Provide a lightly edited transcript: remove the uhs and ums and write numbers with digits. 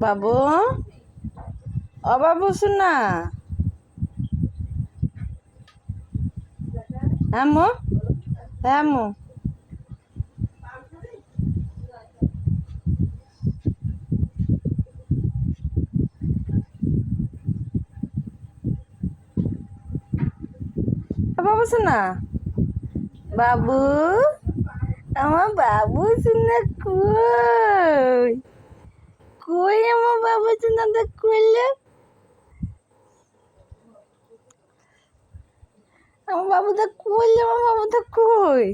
বাবু, ও বাবু শোনা। হ্যাঁ মো, হ্যাঁ মো। বাবু শোনা, বাবু, আমার বাবু শোনা কই? কই আমার বাবু শোনা তো করলে? আমার বাবুটা করলে, আমার বাবুটা কই?